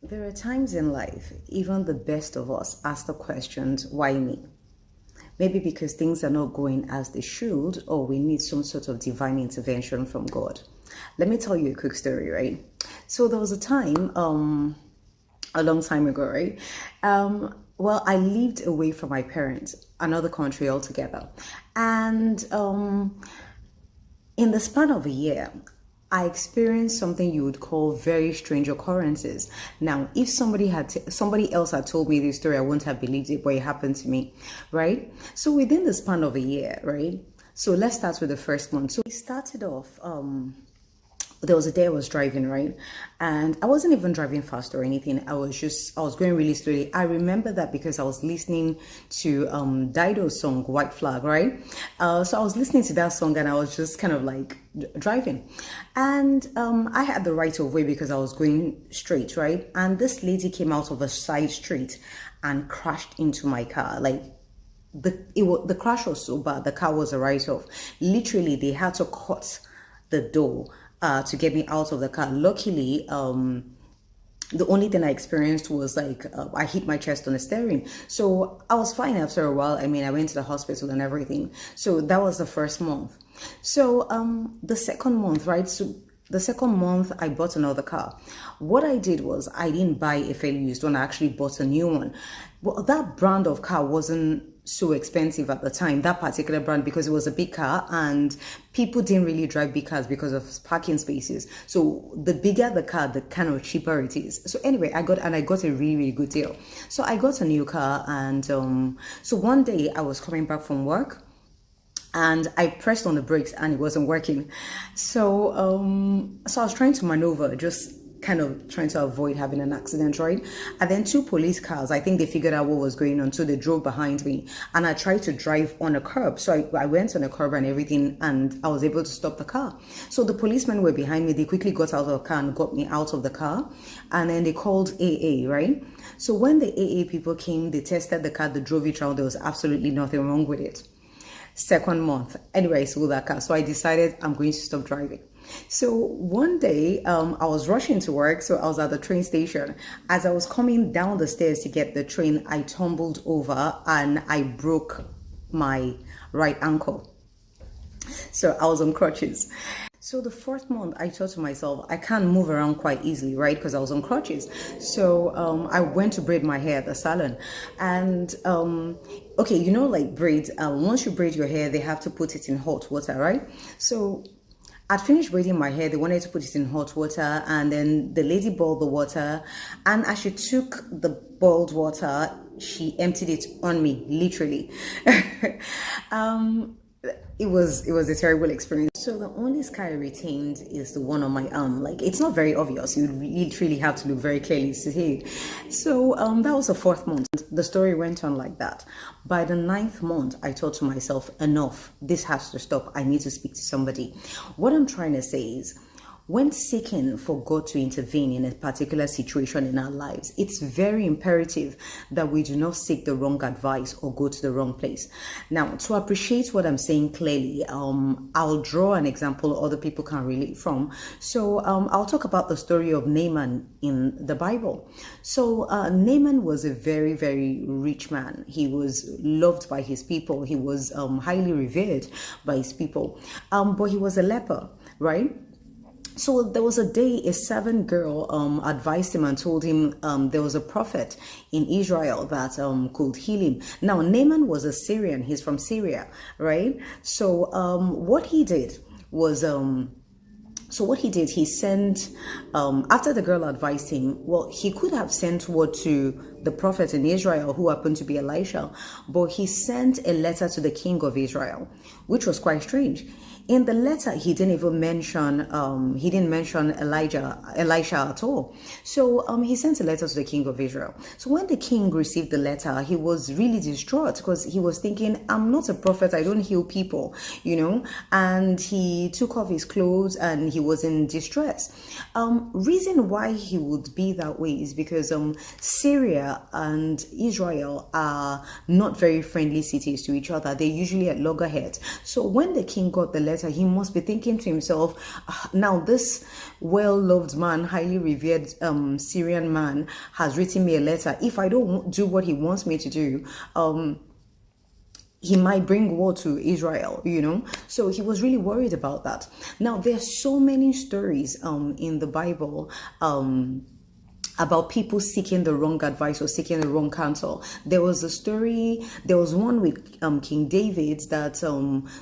There are times in life, even the best of us ask the questions, why me? Maybe because things are not going as they should, or we need some sort of divine intervention from God. Let me tell you a quick story, right? So there was a time, a long time ago, right? Well, I lived away from my parents, another country altogether. And in the span of a year, I experienced something you would call very strange occurrences. Now, if somebody else had told me this story, I wouldn't have believed it, but it happened to me, right? So within the span of a year, right? So let's start with the first month. So we started off. There was a day I was driving, right? And I wasn't even driving fast or anything. I was going really slowly. I remember that because I was listening to Dido's song, White Flag, right? So I was listening to that song and I was just kind of like driving. And I had the right of way because I was going straight, right? And this lady came out of a side street and crashed into my car. Like, the crash was so bad, the car was a write-off. Literally, they had to cut the door to get me out of the car. Luckily, the only thing I experienced was like I hit my chest on the steering. So I was fine after a while. I mean, I went to the hospital and everything. So that was the first month. So the second month, right? So the second month, I bought another car. What I did was I didn't buy a fairly used one. I actually bought a new one. Well, that brand of car wasn't so expensive at the time, that particular brand, because it was a big car and people didn't really drive big cars because of parking spaces. So the bigger the car, the kind of cheaper it is. So anyway, I got a really, really good deal. So I got a new car, and so one day I was coming back from work and I pressed on the brakes and it wasn't working. So I was trying to maneuver, just kind of trying to avoid having an accident, right? And then two police cars, I think they figured out what was going on, so they drove behind me and I tried to drive on a curb. So I went on a curb and everything, and I was able to stop the car. So the policemen were behind me. They quickly got out of the car and got me out of the car, and then they called AA, right? So when the AA people came, they tested the car, they drove it around. There was absolutely nothing wrong with it. Second month, anyway, I sold that car. So I decided I'm going to stop driving. So one day, I was rushing to work. So I was at the train station. As I was coming down the stairs to get the train, I tumbled over and I broke my right ankle. So I was on crutches. So the fourth month, I thought to myself, I can't move around quite easily, right? Because I was on crutches. So I went to braid my hair at the salon. And okay, you know, like braids, once you braid your hair, they have to put it in hot water, right? So I'd finished braiding my hair. They wanted to put it in hot water, and then the lady boiled the water. And as she took the boiled water, she emptied it on me, literally. It was a terrible experience. So the only scar I retained is the one on my arm. Like, it's not very obvious. You literally have to look very clearly to see. So that was the fourth month. The story went on like that. By the ninth month, I thought to myself, enough. This has to stop. I need to speak to somebody. What I'm trying to say is, when seeking for God to intervene in a particular situation in our lives, it's very imperative that we do not seek the wrong advice or go to the wrong place. Now, to appreciate what I'm saying clearly, I'll draw an example other people can relate from. So I'll talk about the story of Naaman in the Bible. So Naaman was a very, very rich man. He was loved by his people. He was highly revered by his people, but he was a leper, right? So there was a day a servant girl advised him and told him there was a prophet in Israel that could heal him. Now, Naaman was a Syrian. He's from Syria, right? So what he did was... he sent, after the girl advised him, well, he could have sent word to the prophet in Israel, who happened to be Elisha, but he sent a letter to the king of Israel, which was quite strange. In the letter, he didn't even mention, Elisha at all. So he sent a letter to the king of Israel. So when the king received the letter, he was really distraught because he was thinking, I'm not a prophet, I don't heal people, you know, and he took off his clothes and he was in distress. Reason why he would be that way is because Syria and Israel are not very friendly cities to each other. They're usually at loggerheads. So when the king got the letter letter, he must be thinking to himself, now this well-loved man, highly revered Syrian man has written me a letter. If I don't do what he wants me to do, he might bring war to Israel, So he was really worried about that. Now, there are so many stories in the Bible about people seeking the wrong advice or seeking the wrong counsel. There was one with King David that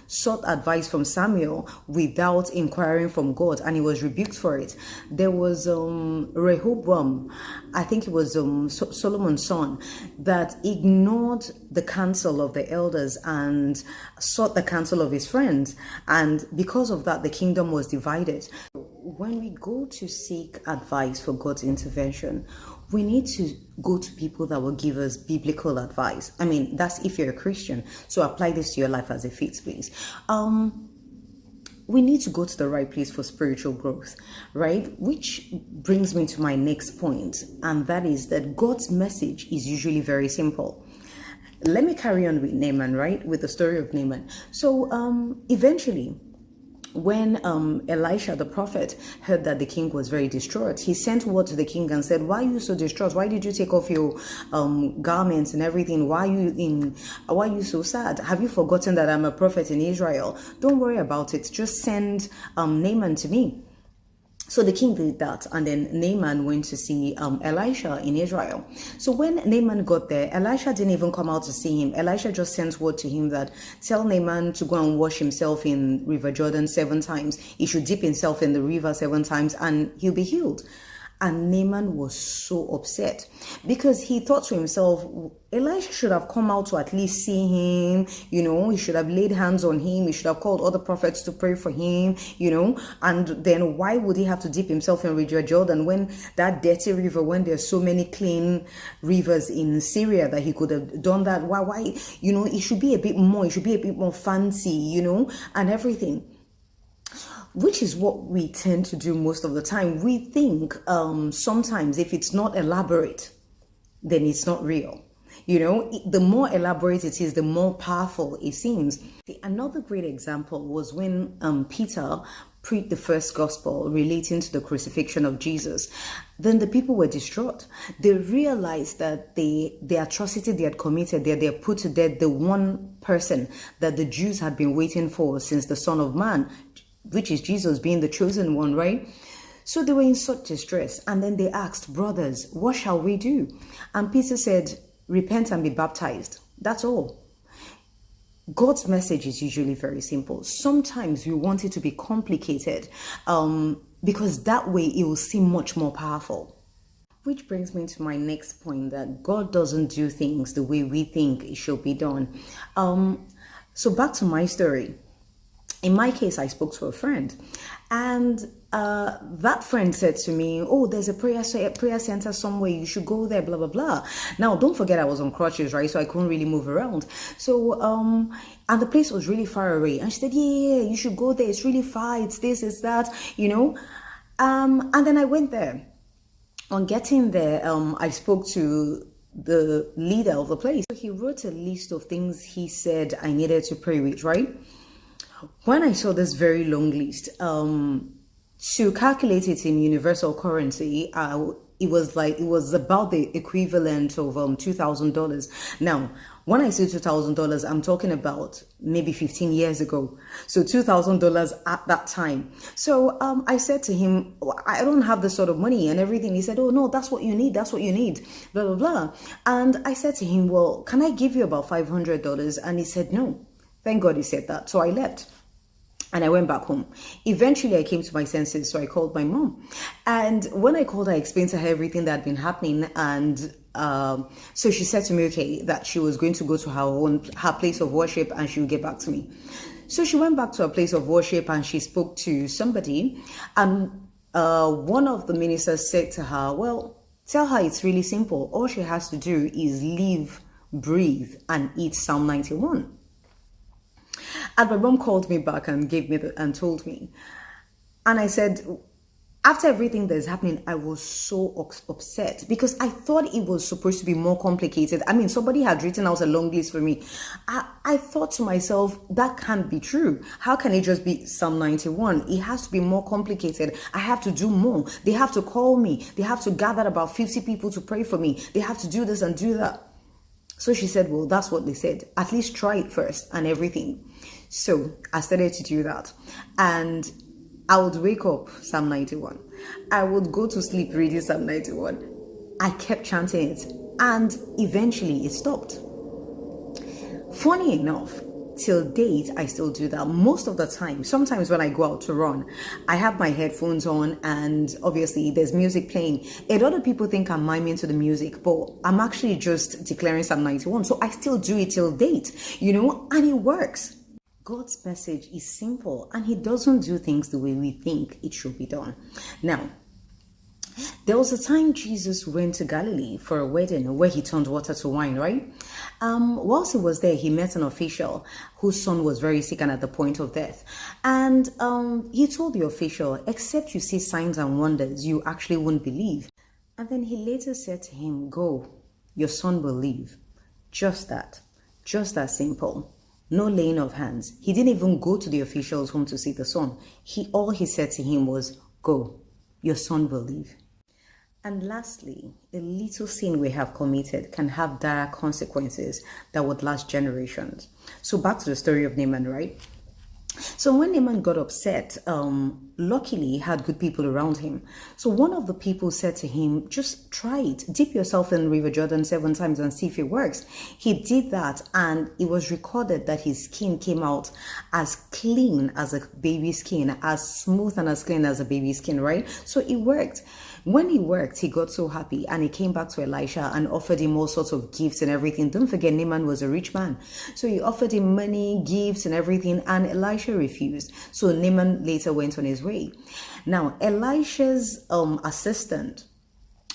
sought advice from Samuel without inquiring from God, and he was rebuked for it. There was Rehoboam, I think it was Solomon's son, that ignored the counsel of the elders and sought the counsel of his friends, and because of that, the kingdom was divided. When we go to seek advice for God's intervention, we need to go to people that will give us biblical advice. I mean, that's if you're a Christian. So apply this to your life as it fits, please. We need to go to the right place for spiritual growth, right? Which brings me to my next point, and that is that God's message is usually very simple. Let me carry on with Naaman, right? With the story of Naaman. So eventually, when Elisha the prophet heard that the king was very distraught, he sent word to the king and said, why are you so distraught? Why did you take off your garments and everything? Why are you so sad? Have you forgotten that I'm a prophet in Israel? Don't worry about it. Just send Naaman to me. So the king did that, and then Naaman went to see Elisha in Israel. So when Naaman got there, Elisha didn't even come out to see him. Elisha just sent word to him that tell Naaman to go and wash himself in River Jordan 7 times. He should dip himself in the river 7 times and he'll be healed. And Naaman was so upset because he thought to himself, Elisha should have come out to at least see him, he should have laid hands on him, he should have called other prophets to pray for him, and then why would he have to dip himself in River Jordan when that dirty river, when there's so many clean rivers in Syria that he could have done that? Why, it should be a bit more fancy, and everything. Which is what we tend to do most of the time. We think sometimes if it's not elaborate, then it's not real. The more elaborate it is, the more powerful it seems. Another great example was when Peter preached the first gospel relating to the crucifixion of Jesus. Then the people were distraught. They realized that the atrocity they had committed, they had put to death the one person that the Jews had been waiting for since the Son of Man, which is Jesus being the chosen one, right? So they were in such distress. And then they asked, brothers, what shall we do? And Peter said, repent and be baptized. That's all. God's message is usually very simple. Sometimes we want it to be complicated because that way it will seem much more powerful. Which brings me to my next point, that God doesn't do things the way we think it should be done. So back to my story. In my case, I spoke to a friend, and that friend said to me, oh, there's a prayer center somewhere, you should go there, blah, blah, blah. Now, don't forget I was on crutches, right? So I couldn't really move around. So, and the place was really far away. And she said, yeah, you should go there. It's really far. It's this, it's that, And then I went there. On getting there, I spoke to the leader of the place. He wrote a list of things he said I needed to pray with, right? When I saw this very long list, to calculate it in universal currency, it was about the equivalent of $2,000. Now, when I say $2,000, I'm talking about maybe 15 years ago. So $2,000 at that time. So I said to him, I don't have this sort of money and everything. He said, oh no, that's what you need. That's what you need. Blah, blah, blah. And I said to him, well, can I give you about $500? And he said, no. Thank God he said that. So I left. And I went back home. Eventually, I came to my senses, so I called my mom. And when I called her, I explained to her everything that had been happening. And so she said to me, okay, that she was going to go to her place of worship and she would get back to me. So she went back to her place of worship and she spoke to somebody. And one of the ministers said to her, well, tell her it's really simple. All she has to do is live, breathe, and eat Psalm 91. And my mom called me back and gave me and told me. And I said, After everything that's happening, I was so upset because I thought it was supposed to be more complicated. I mean, somebody had written out a long list for me. I thought to myself, that can't be true. How can it just be Psalm 91? It has to be more complicated. I have to do more. They have to call me. They have to gather about 50 people to pray for me. They have to do this and do that. So she said, well, that's what they said. At least try it first and everything. So I started to do that. And I would wake up Psalm 91. I would go to sleep reading Psalm 91. I kept chanting it and eventually it stopped. Funny enough, till date, I still do that most of the time. Sometimes when I go out to run, I have my headphones on and obviously there's music playing. A lot of people think I'm miming to the music, but I'm actually just declaring Psalm 91. So I still do it till date, and it works. God's message is simple and he doesn't do things the way we think it should be done. Now, there was a time Jesus went to Galilee for a wedding where he turned water to wine, right? Whilst he was there, he met an official whose son was very sick and at the point of death. And he told the official, except you see signs and wonders, you actually won't believe. And then he later said to him, go, your son will live. Just that simple. No laying of hands. He didn't even go to the official's home to see the son. All he said to him was, go, your son will live. And lastly, a little sin we have committed can have dire consequences that would last generations. So back to the story of Naaman, right? So when Naaman got upset, luckily he had good people around him. So one of the people said to him, just try it. Dip yourself in River Jordan 7 times and see if it works. He did that and it was recorded that his skin came out as clean as a baby's skin, as smooth and as clean as a baby's skin, right? So it worked. When it worked, he got so happy and he came back to Elisha and offered him all sorts of gifts and everything. Don't forget, Naaman was a rich man. So he offered him money, gifts and everything, and Elisha refused. So Naaman later went on his way. Now, Elisha's assistant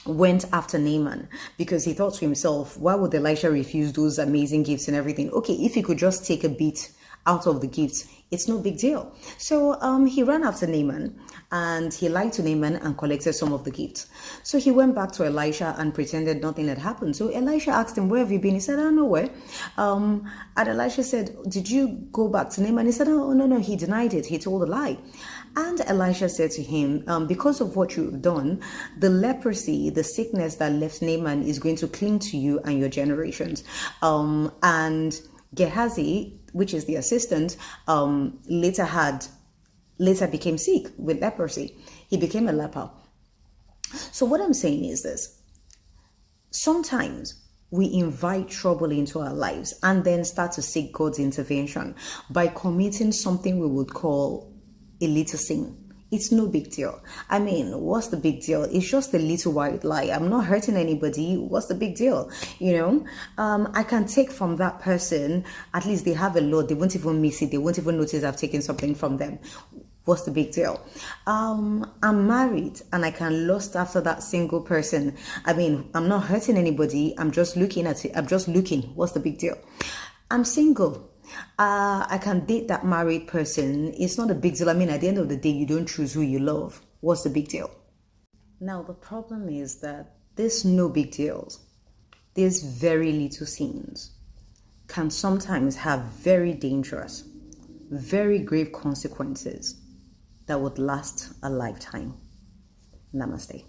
went after Naaman because he thought to himself, why would Elisha refuse those amazing gifts and everything? Okay, if he could just take a bit out of the gifts, it's no big deal. So he ran after Naaman and he lied to Naaman and collected some of the gifts. So he went back to Elisha and pretended nothing had happened. So Elisha asked him, where have you been? He said, I don't know where. And Elisha said, did you go back to Naaman? He said, oh, no, he denied it. He told a lie. And Elisha said to him, because of what you've done, the leprosy, the sickness that left Naaman is going to cling to you and your generations. And Gehazi, which is the assistant, later became sick with leprosy. He became a leper. So what I'm saying is this. Sometimes we invite trouble into our lives and then start to seek God's intervention by committing something we would call a little sin. It's no big deal. I mean, what's the big deal? It's just a little white lie. I'm not hurting anybody. What's the big deal? I can take from that person. At least they have a lot. They won't even miss it. They won't even notice I've taken something from them. What's the big deal? I'm married and I can lust after that single person. I mean, I'm not hurting anybody. I'm just looking at it. I'm just looking. What's the big deal? I'm single. I can date that married person. It's not a big deal. I mean, at the end of the day, you don't choose who you love. What's the big deal? Now, the problem is that there's no big deals. There's very little sins can sometimes have very dangerous, very grave consequences that would last a lifetime. Namaste.